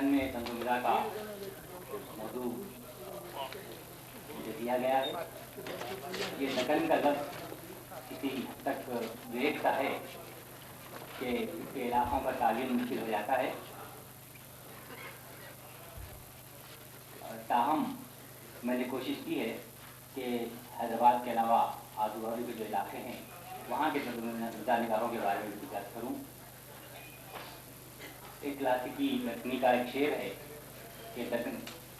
دکن میں تنظیمہ کا موضوع مجھے دیا گیا ہے. یہ دکن کا لفظ کسی حد تک دیکھتا ہے کہ اس کے علاقوں کا تعین مشکل ہو جاتا ہے. تاہم میں نے کوشش کی ہے کہ حیدرآباد کے علاوہ آزو بازو کے جو علاقے ہیں وہاں کے تنظیمہ نگاروں کے بارے میں ذکر کروں. ایک کلاسیکی لکھنی کا ایک شعر ہے کہ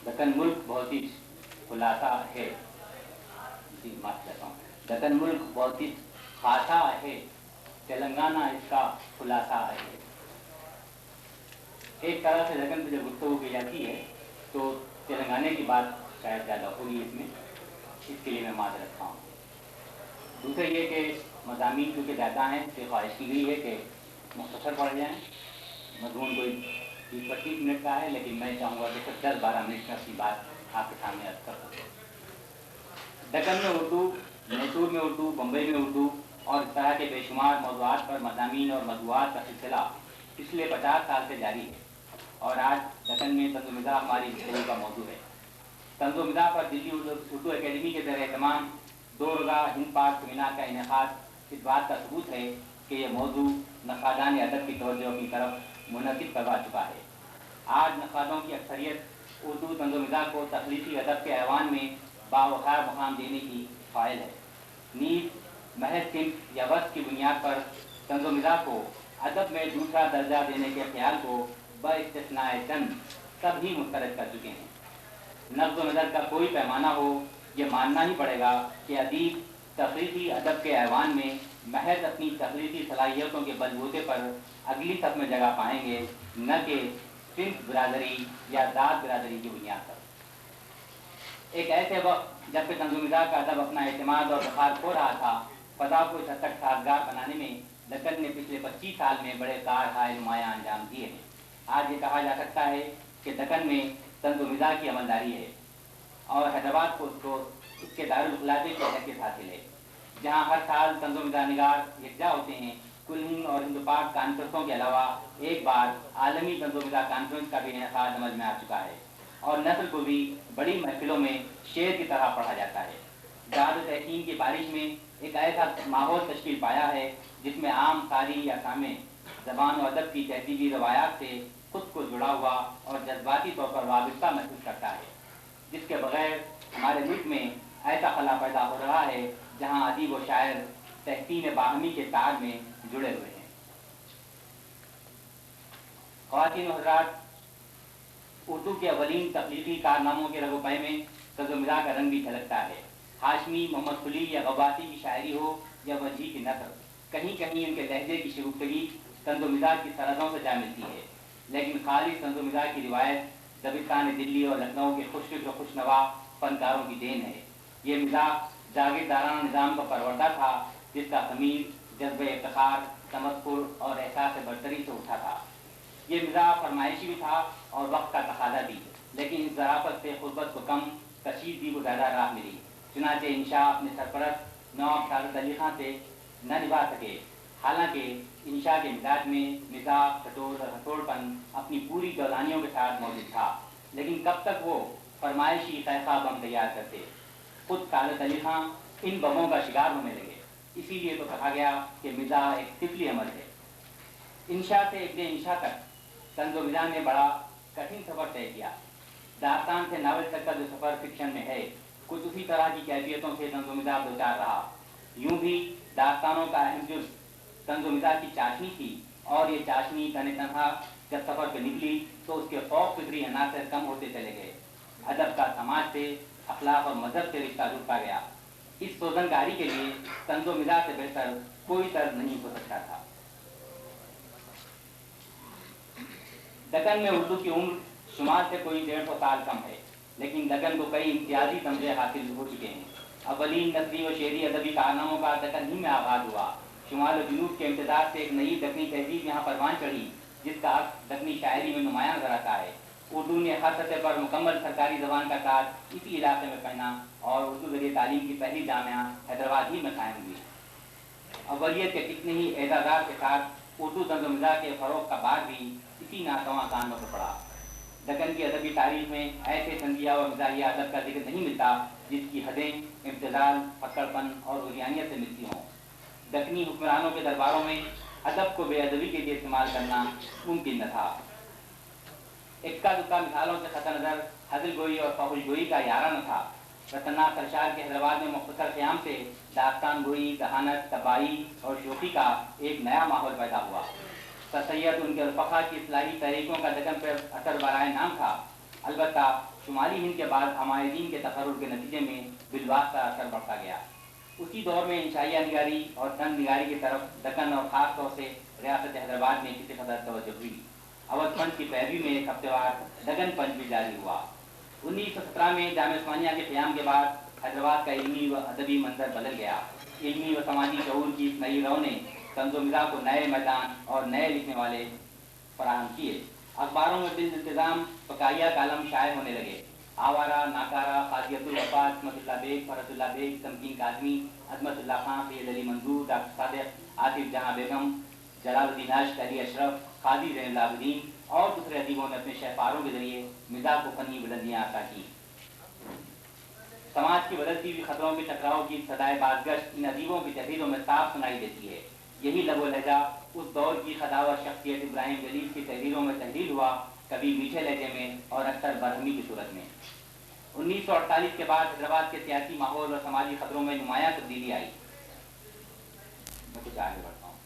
دکن ملک بہت ہی خلاصہ ہے. جی معاف کرتا ہوں. دکن ملک بہت ہی خاصا ہے، تلنگانہ اس کا خلاصہ ہے. ایک طرح سے دکن پہ جب گفتگو کی جاتی ہے تو تلنگانے کی بات شاید زیادہ ہوگی اس میں، اس کے لیے میں معذرت رکھتا ہوں. دوسرے یہ کہ مضامین کیونکہ زیادہ ہیں تو خواہش کی گئی ہے کہ مختصر پڑھ جائیں. مضمون کوئی 20-25 منٹ کا ہے، لیکن میں چاہوں گا کہ 10-12 منٹ میں اپنی بات آپ کے سامنے عرض کر سکوں. دکن میں اردو، میسور میں اردو، بمبئی میں اردو اور اس طرح کے بے شمار موضوعات پر مضامین اور موضوعات کا سلسلہ پچھلے 50 سال سے جاری ہے. اور آج دکن میں طنز و مزاح ہماری گفتگو کا موضوع ہے. طنز و مزاح پر دلی اردو اکیڈمی کے زیر اہتمام 2 روزہ ہند پاک سیمینار کا انعقاد اس بات کا ثبوت ہے کہ یہ موضوع نقادان ادب کی توجہ کی طرف منعقد کروا چکا ہے. آج نقادوں کی اکثریت اردو طنز و مزاح کو تخلیقی ادب کے ایوان میں باوقار مقام دینے کی قائل ہے. نیز محض صنف یا وصف کی بنیاد پر طنز و مزاح کو ادب میں دوسرا درجہ دینے کے خیال کو باستثناء چند سب ہی مسترد کر چکے ہیں. نقد و نظر کا کوئی پیمانہ ہو، یہ ماننا ہی پڑے گا کہ ادیب تخلیقی ادب کے ایوان میں محض اپنی تخلیقی صلاحیتوں کے بلبوتے پر اگلی صف میں جگہ پائیں گے، نہ کہ صنف برادری یا ذات برادری کی بنیاد پر. ایک ایسے وقت جب کہ طنز و مزاح کا ادب اپنا اعتماد اور وقار کھو رہا تھا، فضا کو اس حد تک سازگار بنانے میں دکن نے پچھلے 25 سال میں بڑے کارہائے نمایاں انجام دیے ہیں. آج یہ کہا جا سکتا ہے کہ دکن میں طنز و مزاح کی عملداری ہے اور حیدرآباد کو اس کے دارالخلافے کی حیثیت حاصل ہے، جہاں ہر سال طنز و مزاح نگار یکجا ہوتے ہیں. کل ہند اور ہند پاک کانفرنسوں کے علاوہ ایک بار عالمی طنز و مزاح کانفرنس کا بھی انعقاد عمل میں آ چکا ہے اور نسل کو بھی بڑی محفلوں میں شعر کی طرح پڑھا جاتا ہے. جہاد و تحسین کی بارش میں ایک ایسا ماحول تشکیل پایا ہے جس میں عام قاری یا سامع زبان و ادب کی تہذیبی روایات سے خود کو جڑا ہوا اور جذباتی طور پر وابستہ محسوس کرتا ہے، جس کے بغیر ہمارے ملک میں ایسا خلا پیدا ہو رہا ہے جہاں ادیب و شاعر تحسین باہمی کے تار میں جڑے ہوئے ہیں. خواتین و حضرات، اردو کے اولین تخلیقی کارناموں کے رگ و پے میں طنز و مزاح کا رنگ بھی جھلکتا ہے. ہاشمی، محمد قلی یا غواصی کی شاعری ہو یا وجیح کی نثر، کہیں کہیں ان کے لہجے کی شگفتگی طنز و مزاح کی سرحدوں سے جا ملتی ہے. لیکن خالص طنز و مزاح کی روایت دبستان دلی اور لکھنؤ کے خوش و خوشنوا فنکاروں کی دین ہے. یہ مزاح جاگیردارانہ نظام کا پروردہ تھا جس کا خمیر جذبہ افتخار، تمسخر اور احساس برتری سے اٹھا تھا. یہ مزاح فرمائشی بھی تھا اور وقت کا تقاضا بھی، لیکن اس ذرافت سے غربت کو کم، کشیدگی کو زیادہ راہ ملی. چنانچہ انشاء اپنے سرپرست نواب سعادت علی خان سے نہ نبھا سکے. حالانکہ انشاء کے مزاج میں مزاح، ٹھٹول اور ہتھوڑ پن اپنی پوری جولانیوں کے ساتھ موجود تھا، لیکن کب تک وہ فرمائشی خیخہ بم تیار کرتے. خود سعادت علی خان ان بموں کا شکار ہونے لگے. اسی لیے تو کہا گیا کہ مزاح ایک طفلی عمل ہے. انشاء سے ابن انشاء تک طنز و مزاح نے بڑا کٹھن سفر طے کیا. داستان سے ناول تک کا جو سفر فکشن میں ہے، کچھ اسی طرح کی کیفیتوں سے طنز و مزاح دوچار رہا. یوں بھی داستانوں کا اہم جز طنز و مزاح کی چاشنی تھی، اور یہ چاشنی تنہا جب سفر پہ نکلی تو اس کے فوق فکری عناصر کم ہوتے چلے گئے. ادب کا سماج سے، اخلاق اور مذہب سے رشتہ جڑتا گیا. اس سوزنگاری کے لیے طنز و مزاح سے بہتر کوئی طرز نہیں ہو سکتا تھا. دکن میں اردو کی عمر شمال سے کوئی 150 سال کم ہے، لیکن دکن کو کئی امتیازی تمغے حاصل ہو چکے ہیں. اولین نثری و شعری ادبی کارناموں کا دکن ہی میں آغاز ہوا. شمال و جنوب کے امتداد سے ایک نئی دکنی تہذیب یہاں پروان چڑھی، جس کا عکس دکنی شاعری میں نمایاں نظر آتا ہے. اردو نے ہر سطح پر مکمل سرکاری زبان کا تاج اسی علاقے میں پہنا اور اردو ذریعے تعلیم کی پہلی جامعہ حیدرآباد ہی میں قائم ہوئی. اولیت کے کتنے ہی اعزازات کے ساتھ اردو طنز و مزاح کے فروغ کا بار بھی اسی ناتواں کانوں پر پڑا. दक्कन की अदबी तारीख में ऐसे तंजिया और मज़ाहिया अदब का जिक्र नहीं मिलता जिसकी हदें इम्तिज़ाल, फक्कड़पन और उरियानियत से मिलती हों। दक्कनी हुक्मरानों के दरबारों में अदब को बेअदबी के लिए इस्तेमाल करना मुमकिन न था। इक्का दुक्का मिसालों से खतर नज़र हज़ल गोई और फहुश गोई का यारा न था। रतन्ना सरशार के हैदराबाद में मुख्तसर क़याम से दास्तान गोई, कहानत, तबाही और शोखी का एक नया माहौल पैदा हुआ। सैयद उनके रफ़क़ा की इस्लाही तहरीकों का दक्कन पर असर बराए नाम था। अलबत्ता शुमाली हिंद के बाद हमायदीन के तकर्रुर के नतीजे में बिलवास्ता असर बढ़ता गया। उसी दौर में इंशाइया निगारी और तन निगारी की तरफ दक्कन और ख़ास तौर से रियासत हैदराबाद में किसी कदर तवज्जो हुई। अवध पंच की पैरवी में एक हफ्तेवार दक्कन पंच भी जारी हुआ। 1917 में जामिया उस्मानिया के क़याम के बाद हैदराबाद का इल्मी व अदबी मंजर बदल गया। इल्मी व समाजी शऊर की इस नई रौ ने तंज़ो-ओ-मिज़ा को नए मैदान और नए लिखने वाले फराहम किए। अखबारों में बिल-इंतज़ाम फ़काया कालम शाये होने लगे। आवारा, नाकारा, क़ाज़ियतुल वफ़ा, इस्मतुल्लाह बेग, फ़रतुल्लाह बेग, तमकीन काज़मी, अज़मतुल्लाह खां, सैयद अली मंजूर, डॉक्टर सादिक, आतिफ जहां बेगम, जलालुद्दीन अश्क, अली अशरफ, क़ाज़ी ज़ैनुल आबिदीन और दूसरे अदीबों ने अपने शहपारों के जरिए मिज़ाह को फ़नी बुलंदियाँ अता की। समाज की बदलती हुई खतरों के टकराव की सदाए बाज़गश्त इन अदीबों की तहरीरों में साफ सुनाई देती है। यही लबो लहजा उस दौर की खदावर शख्सियत इब्राहिम जलील की तहरीरों में तहरीर हुआ, कभी मीठे लहजे में और अक्सर बरहमी की सूरत में। 1948 के बाद हैदराबाद के सियासी माहौल और समाजी खतरों में नुमायां तब्दीली आई। मैं कुछ आगे बढ़ता हूँ।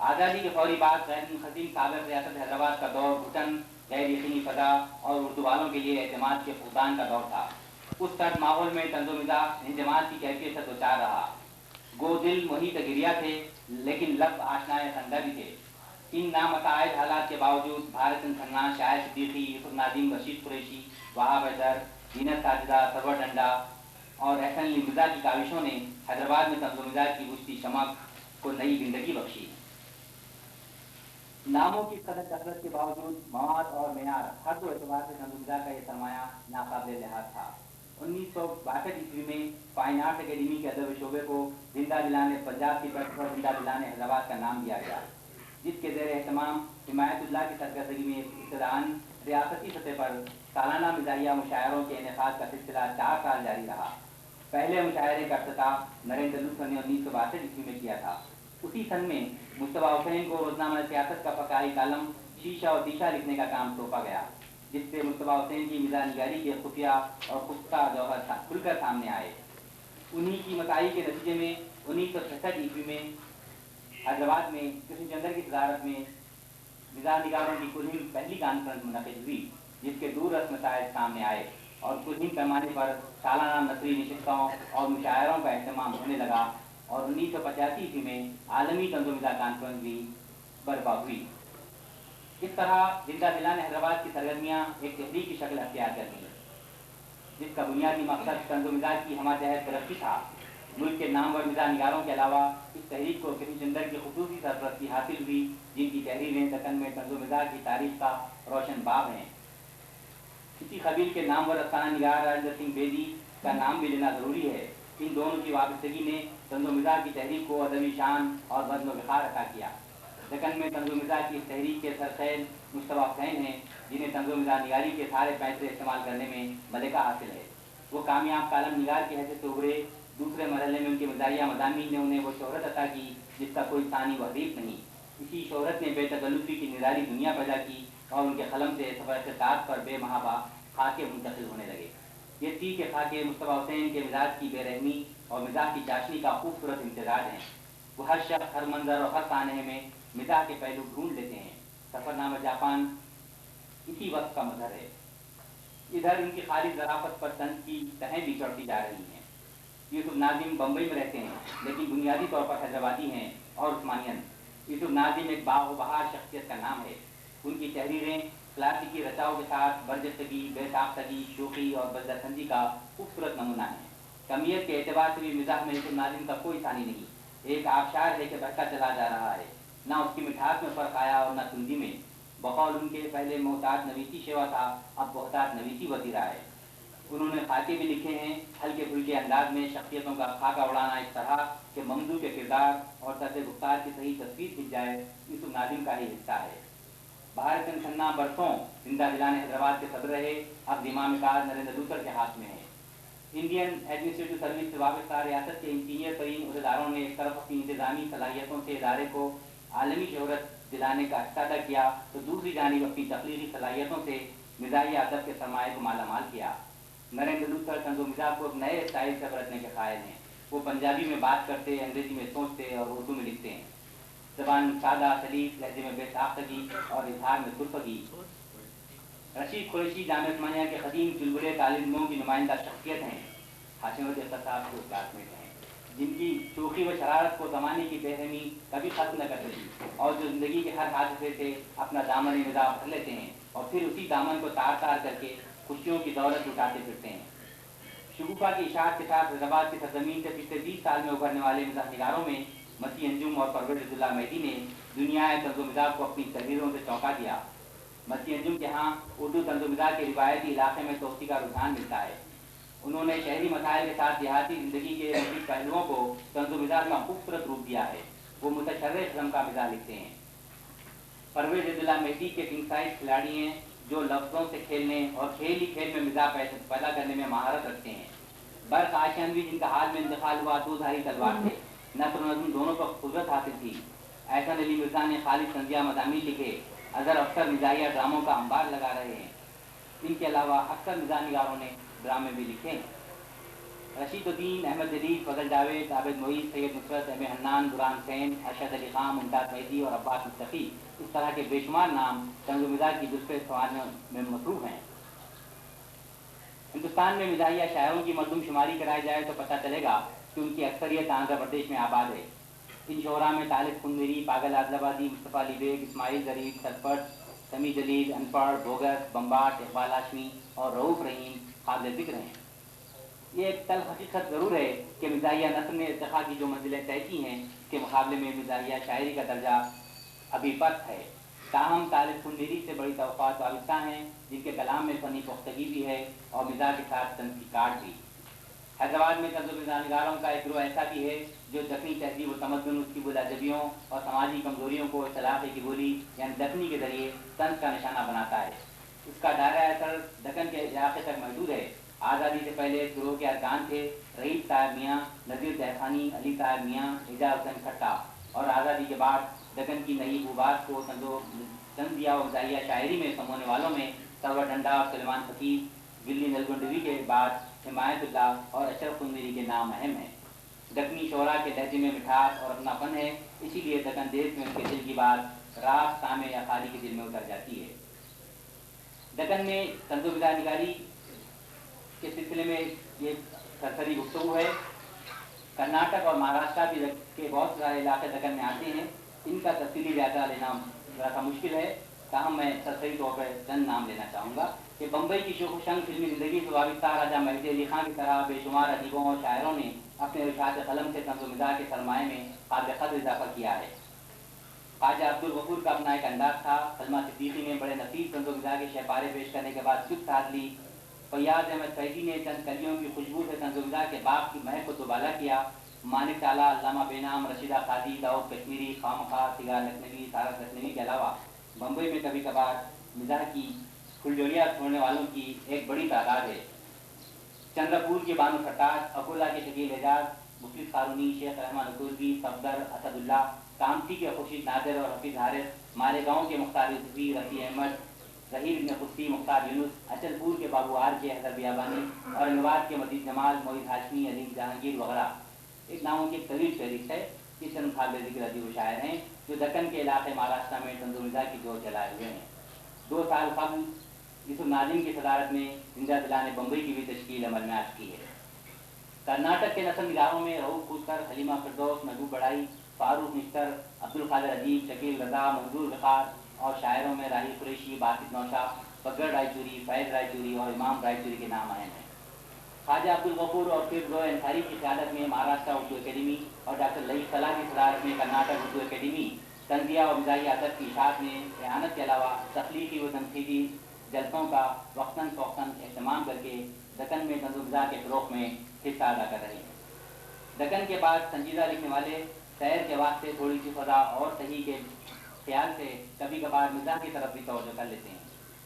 आज़ादी के फौरी बाद गैर मुनहज़िम साबिक़ रियासत हैदराबाद का दौर घुटन, गैर यकीनी फ़ज़ा और उर्दू वालों के लिए एतमाद के फुक़दान का दौर था। उस सर्द माहौल में तंज़ो-ओ-मिज़ा इंजमाद की कैफियत से दो चार रहा। गो दिल मुहीत गिरिया थे, लेकिन लफ्ज़ आशनाए खंदा भी थे। इन नामतायद हालात के बावजूद भारत खन्ना, शायर सिद्दीकी, यूसुफ नाज़िम, रशीद कुरैशी, वहाब हैदर, जीनत साजिदा, सरवर डंडा और एहसन अली मिर्ज़ा की काविशों ने हैदराबाद में तंज़ो-ओ-मिज़ा की बुझती चमक को नई जिंदगी बख्शी। नामों की कदर कसरत के बावजूद मवाद और मेयार हर दो एतबार से तंज़ो-ओ-मिज़ा का यह सरमाया नाकाबिल लिहाज था। 1962 ईस्वी में फाइन आर्ट अकेडमी के अदब शोबे को जिंदा दिलाने पंजाब की तर्ज पर जिंदा दिलाने हैदराबाद का नाम दिया गया, जिसके ज़ेर एहतमाम हिमायतुल्लाह की सरकर्दगी में इब्तिदाअन रियासती सतह पर सालाना मिज़ाहिया मुशायरों के इनेकाद का सिलसिला 4 साल जारी रहा। पहले मुशायरे का इफ्तिताह नरेंद्र लूथर ने 1962 ईस्वी में किया था। उसी सन में मुस्तफा हुसैन को रोजनामा सियासत का फ़काई कालम शीशा और दिशा लिखने का काम सौंपा गया, जिससे मुस्तफा हुसैन की मिज़ाह निगारी के खुफिया और खुफ्ता जौहर खुलकर सामने आए। उन्हीं की मसाई के नतीजे में 1966 ईस्वी में हैदराबाद में कृष्णचंद्र की सदारत में मिज़ाह निगारों की कुल पहली कॉन्फ्रेंस मुनक़िद हुई, जिसके दूररस मसाइल सामने आए और कुल पैमाने पर सालाना नसरी नशिस्तों और मुशायरों का अहतमाम होने लगा और 1985 ईस्वी में आलमी तंज़ो-ओ-मिज़ा कॉन्फ्रेंस भी बर्पा हुई। इस तरह जिंदा दिलाने हैदराबाद की सरगर्मियाँ एक तहरीक की शक्ल अख्तियार कर ली, जिसका बुनियादी मकसद तंज़ो-ओ-मिज़ा की हमाजहत तरक्की था। मुल्क के नामवर मिज़ाह निगारों के अलावा इस तहरीक को कृष्णचंद्र की खुसूसी सरपरस्ती हासिल हुई, जिनकी तहरीरें दक्कन में तंज़ो-ओ-मिज़ा की तारीख का रोशन बाब हैं। इसी कबील के नामवर अफसाना निगार राजेंद्र सिंह बेदी का नाम भी लेना ज़रूरी है। इन दोनों की वाबस्तगी ने तंज़ो-ओ-मिज़ा की तहरीक को अदबी शान और वज़्न व विक़ार अता किया। दक्कन में तंज़ो-ओ-मिज़ा की इस तहरीक के सरखैल मुस्तफा हुसैन हैं, जिन्हें तंज़ो-ओ-मिज़ा निगारी के सारे पैंतरे इस्तेमाल करने में मलिका हासिल है। वो कामयाब कालम निगार की हैसियत से उभरे। दूसरे मरहले में उनके मज़ाहिया मज़ामीन ने उन्हें वो शोहरत अता की जिसका कोई सानी व हरीफ नहीं। इसी शोहरत ने बेतकल्लुफ़ी की निराली दुनिया पैदा की और उनके कलम से सफ़र ख़िताब पर बेमहाबा खाके मुंतकिल होने लगे। ये ती के खाके मुस्तफा हुसैन के मिजाज की बेरहमी और मिजाज की चाशनी का खूबसूरत इम्तिजाज हैं। वो हर शख्स, हर मंजर और हर सानहे में मिजाज के पहलू ढूंढ लेते हैं। सफ़रनामा जापान इसी वक्त का मजहर है। इधर उनकी खालिद ज़राफ़त पर तंज की तहें भी चढ़ती जा रही हैं। यूसुफ नाज़िम बम्बई में रहते हैं, लेकिन बुनियादी तौर पर हैदराबादी हैं और उस्मानियन। यूसुफ नाज़िम एक बाबहार शख्सियत का नाम है। उनकी तहरीरें क्लासिकी रचाओं के साथ बरजस्तगी, बेसाख्तगी, शोखी और बजरतंदी का खूबसूरत नमूना है। कमियत के एतबार से भी मिजाज में यूसुफ नाज़िम का कोई सानी नहीं। एक आबशार है कि बहता चला जा रहा है, ना उसकी मिठास में फ़र्क आया और न तुंदी में। बकौल उनके पहले मोहतात नवीसी शेवा था, अब मोहतात नवीसी वतीरा है। उन्होंने खाते भी लिखे हैं, हल्के फुल्के अंदाज में शख्सियतों का खाका उड़ाना इस तरह कि ममदू के किरदार और तर्ज गुफ्तार की सही तस्वीर खिंच जाए, यूसुफ नाज़िम का ही हिस्सा है। भारत के सन्ना बरसों जिंदा दिलाने हैदराबाद के सदर रहे, अब दिमाग कार नरेंद्र लूथर के हाथ में है। इंडियन एडमिनिस्ट्रेटिव सर्विस से वाबस्ता रियासत के इंजीनियर तरीन अहदेदारों ने एक तरफ अपनी इंतजामी सलाहियतों से इदारे को आलमी शोहरत दिलाने का इरादा किया, तो दूसरी जानिब अपनी तख्लीकी सलाहियतों से मिजाहिया अदब के सरमाए को मालामाल किया। नरेंद्र लूथर तंज़ो मिजाज को एक नए स्टाइल से बरतने के कायल हैं। वो पंजाबी में बात करते, अंग्रेजी में सोचते और उर्दू में लिखते हैं। जबान सादा सलीफ, लहजे में बेसाख्तगी और इजहार में सुरफगी। रशीद कुरैशी जामिया उस्मानिया के कदीम चुलबुले तालिमों की नुमाइंदा शख्सियत हैं। हाशिम अख्तर साहब के क्लासमेट हैं, जिनकी शोखी व शरारत को ज़माने की बेरहमी कभी ख़त्म न कर सकी और जो ज़िंदगी के हर हादसे से अपना दामन निज़ाम भर लेते हैं और फिर उसी दामन को तार तार करके खुशियों की दौलत उठाते फिरते हैं। शगुफा की इशाअत के साथ हैदराबाद की सरजमीन से पिछले 20 साल में उभरने वाले मिज़ाहनिगारों में मसी अंजुम और परवेज़ अब्दुल्ला मेहदी ने दुनिया तंज़ो मिज़ाज को अपनी तहरीरों से चौंका दिया। मसी अंजुम के यहाँ उर्दू तंज़ो मिज़ाज के रिवायती इलाके में तोसी का रुझान मिलता है। उन्होंने शहरी मसाइल के साथ देहाती ज़िंदगी के मुख्तलिफ पहलुओं को तंज़ो मिज़ाज में खूबसूरत रूप दिया है। वो मुतशर्रिफ़ किस्म का मिज़ाज लिखते हैं। परवेज़ अब्दुल्ला मेहदी के किंग साइज खिलाड़ी हैं, जो लफ्ज़ों से खेलने और खेल ही खेल में मिजाज पैदा करने में महारत रखते हैं। बर्क आशियानवी, जिनका हाल में इंतकाल हुआ, दो धारी तलवार थे। नस्र नज़्म दोनों पर कुदरत हासिल थी। एहसन अली मिर्ज़ा ने खालिद तंजिया मज़ामीन लिखे। अज़हर अख्तर मिजाहिया ड्रामों का अंबार लगा रहे हैं। इनके अलावा अक्सर मिज़ाहनिगारों ने ड्रामे भी लिखे हैं। रशीदुद्दीन, अहमद जदीद, फजल जावेद, आबिद मोईद, सैयद नुसरत, एम हन्नान, दुरान सैन, अरशद अली खान, मुमताज़ मेहदी और अब्बास मुस्तफ़ी, इस तरह के बेशुमार नाम तंज़ो मिज़ाज की दुरुस्त सवालों में मसरूफ़ हैं। हिंदुस्तान में मिजाहिया शायरों की मरदूम शुमारी कराई जाए तो पता चलेगा कि उनकी अक्सरियत आंध्र प्रदेश में आबाद है। इन शोहरा में तालिब खुनमेरी, पागल आदिलाबादी, मुस्तफ़ा अली बेग, इस्माइल ज़रीफ, सरपट, समी जलील, अनपढ़, बोगस, बम्बाट, इकबाल हाशमी और रऊफ़ रहीम काबिल ज़िक्र हैं। ये एक तल हकीकत ज़रूर है कि मिजाहिया नस्र ने इर्तिक़ा की जो मंजिलें तय की हैं, उसके मुकाबले में मिजाहिया शायरी का दर्जा अभी पस्त है। ताहम तालिब खुनमेरी से बड़ी तवक़्क़ात वाबिस्ता हैं, जिनके कलाम में फ़नी पुख्तगी भी है और मिजाज के साथ तनक़ीद भी। हैदराबाद में तंज़ो मिज़ाहनिगारों का एक ग्रोह ऐसा भी है जो दखनी तहज़ीब व तमद्दुन, उसकी बुलाजबियों और समाजी कमज़ोरियों को इस इलाक़े की बोली यानी दखनी के ज़रिए तंज़ का निशाना बनाता है। इसका दायरा असर दक्कन के इलाक़े तक महदूद है। आज़ादी से पहले इस ग्रोह के अरकान थे रईस साहब मियाँ, नज़ीर तहखानी, अली साहब मियाँ, एजाज हुसैन खट्टा, और आज़ादी के बाद दक्कन की नई बुबास को तंज़िया व मिज़ाहिया शायरी में समोने वालों में सरवर डंडा और सलमान फ़कीर, गिल्ली नलगुंडवी के बाद हिमायतुल्लाह और अशरफ खुनमेरी के नाम अहम हैं। दक्कनी शोरा के लहजे में मिठास और अपनापन है, इसीलिए दक्कन देश में उनके दिल की बात राग, सामे या खाली के दिल में उतर जाती है। दक्कन में तंज़ो मिज़ाहनिगारी के सिलसिले में ये सरसरी गुफ्तगू है। कर्नाटक और महाराष्ट्र के बहुत सारे इलाके दक्कन में आते हैं। इनका तफसीली जायजा लेना थोड़ा सा मुश्किल है, ताहम मैं सरसरी तौर पर चंद नाम लेना चाहूँगा कि बम्बई की शोख शंग फिल्मी ज़िंदगी से वाबस्ता राजा मेहदी अली खान की तरह बेशुमार अदीबों और शायरों ने अपने इरशाद कलम से तंज़ो मिज़ाज के सरमाए में काबिल क़द्र इजाफा किया है। ख्वाजा अब्दुल गफूर का अपना एक अंदाज था। सलमा सिद्दीकी ने बड़े नफीस तंज़ो मिज़ाज के शहपारे पेश करने के बाद चुप साध ली। फैयाज़ अहमद फैज़ी ने चंद कलियों की खुशबू से तंज़ो मिज़ाज के बाग की महक को दुबाला किया। मानिक ताला, अल्लामा बेनाम, रशीदा खादी, दाऊद कश्मीरी, खामखा, सिगार लखनवी, सारस लखनवी के अलावा बम्बई में कभी कभार मिज़ाज की फुलझड़ियाँ छोड़ने वालों की एक बड़ी तादाद है। चंद्रपुर के बानो खट्टास, अकोला के शकील एजाज, मुफलिस कारूनी, शेख रहमान नकूरवी, सफदर, असदुल्ला, कामती के खुर्शीद नादिर और हफीज़ हारिस, मालेगांव के मुख्तार यूसुफ़ी, रफ़ी अहमद, ज़हीर इब्न खुस्सी, मुख्तार यूनुस, अचलपुर के बाबू आर के हैदर बियाबानी और इनवाद के मजीद जमाल, मोईद हाशमी, अली जहांगीर वगैरह। एक नामों की एक तवील फहरिस्त है। ये चंद काबिल ज़िक्र अदीब शायर हैं जो दक्कन के इलाके महाराष्ट्र में तंज़ो मिज़ाज की जोर चलाए हुए हैं। 2 साल कबल यूसुफ नाज़िम की सदारत में जिंदा दिला ने बम्बई की भी तश्कील अमल में आज की है। कर्नाटक के नस्ल निगारों में रऊफ़ खूसकर, हलीमा फिरदौस, महबूब बड़ाई, फारूक निश्तर, अब्दुल कादिर अजीब, शकील रज़ा, मंजूर गफ़ार और शायरों में राही कुरैशी, बासित नौशा, बग्गर रायचूरी, फैज़ रायचूरी और इमाम रायचूरी के नाम अहम हैं। ख्वाजा अब्दुल गफूर और फिर ज़ोए अंसारी की क़यादत में महाराष्ट्र उर्दू अकेडमी और डॉक्टर लईक सलाह की सदारत में कर्नाटक उर्दू अकेडमी तंज़िया और मिज़ाहिया अदब की इशाअत में एआनत के अलावा तख्लीक़ी व तनक़ीदी जलसों का वक्तन फ़ौक़तन एहतमाम करके दक्कन में तंज़ो मिज़ाज के फ़रोग़ में हिस्सा अदा कर रहे हैं। दक्कन के बाद संजीदा लिखने वाले सैर के वास्ते थोड़ी सी फ़ज़ा और सही के خیال سے کبھی کبھار مزاح کی طرف بھی توجہ کر لیتے ہیں.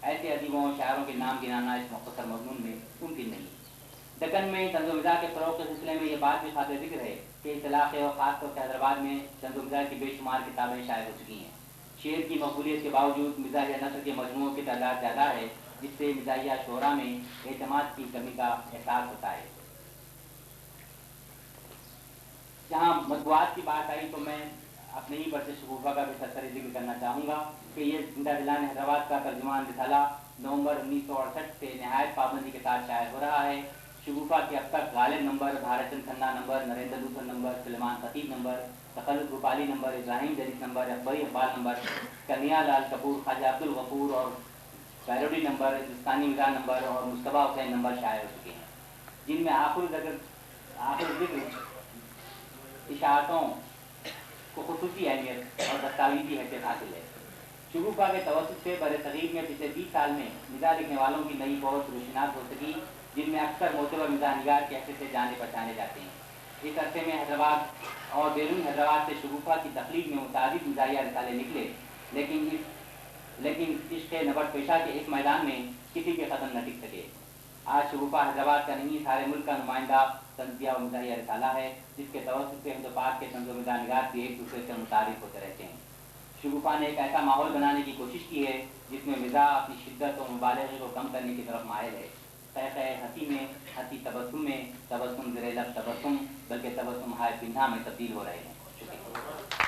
ایسے ادیبوں اور شاعروں کے نام گنانا اس مختصر مضمون میں ممکن نہیں. دکن میں طنز و مزاح کے فروغ کے سلسلے میں یہ بات بھی قابل ذکر ہے کہ اس علاقے اور خاص طور سے حیدرآباد میں طنز و مزاح کی بے شمار کتابیں شائع ہو چکی ہیں. شعر کی مقبولیت کے باوجود مزاحیہ نثر کے مجموعوں کی تعداد زیادہ ہے، جس سے مزاحیہ شعراء میں اعتماد کی کمی کا احساس ہوتا ہے. جہاں مطبوعات کی بات آئی تو میں اپنے ہی برس شگوفہ کا بھی سرسری ذکر کرنا چاہوں گا کہ یہ زندہ دلان حیدرآباد کا ترجمان رسالہ نومبر 1968 سے نہایت پابندی کے ساتھ شائع ہو رہا ہے. شگوفہ کے اب تک غالب number, Bharat Chand Khanna number, Narendra Luther number, Sulaiman Khatib number, تخلص Gopali number, Ibrahim Jalees number, Akbari Iqbal number, Kanhaiya Lal Kapoor, خواجہ عبد الغفور اور پیروڈی نمبر، ہندوستانی مزاح نمبر اور مصطفیٰ حسین نمبر شائع ہو چکے ہیں، جن میں آخر ذکر اشاعتوں کو خصوصی اہمیت اور دستاویزی حیثیت حاصل ہے. شگوفہ کے توسط سے بر صغیر میں پچھلے 20 سال میں مزاح لکھنے والوں کی نئی بہت روشناس ہو سکی، جن میں اکثر معتبر مزاح نگار کے حیثیت سے جانے پہچانے جاتے ہیں. اس عرصے میں حیدرآباد اور بیرون حیدرآباد سے شگوفہ کی تخلیق میں متعدد مزاحیہ رسالے نکلے، لیکن عشق نبرد پیشہ کے اس میدان میں کسی کے قدم نہ ٹک سکے. آج شگوفہ حیدرآباد کا نہیں، سارے ملک کا نمائندہ طنزیہ و مزاحیہ رسالہ ہے، جس کے توسط سے ہند و پاک کے طنز و مزاح نگار بھی ایک دوسرے سے متعارف ہوتے رہتے ہیں. شگوفہ نے ایک ایسا ماحول بنانے کی کوشش کی ہے جس میں مزاح اپنی شدت و مبالغے کو کم کرنے کی طرف مائل ہے. ہنسی میں ہنسی تبسم میں، تبسم زیر لب تبسم، بلکہ تبسم ہائے پنہا میں تبدیل ہو رہے ہیں. شکریہ.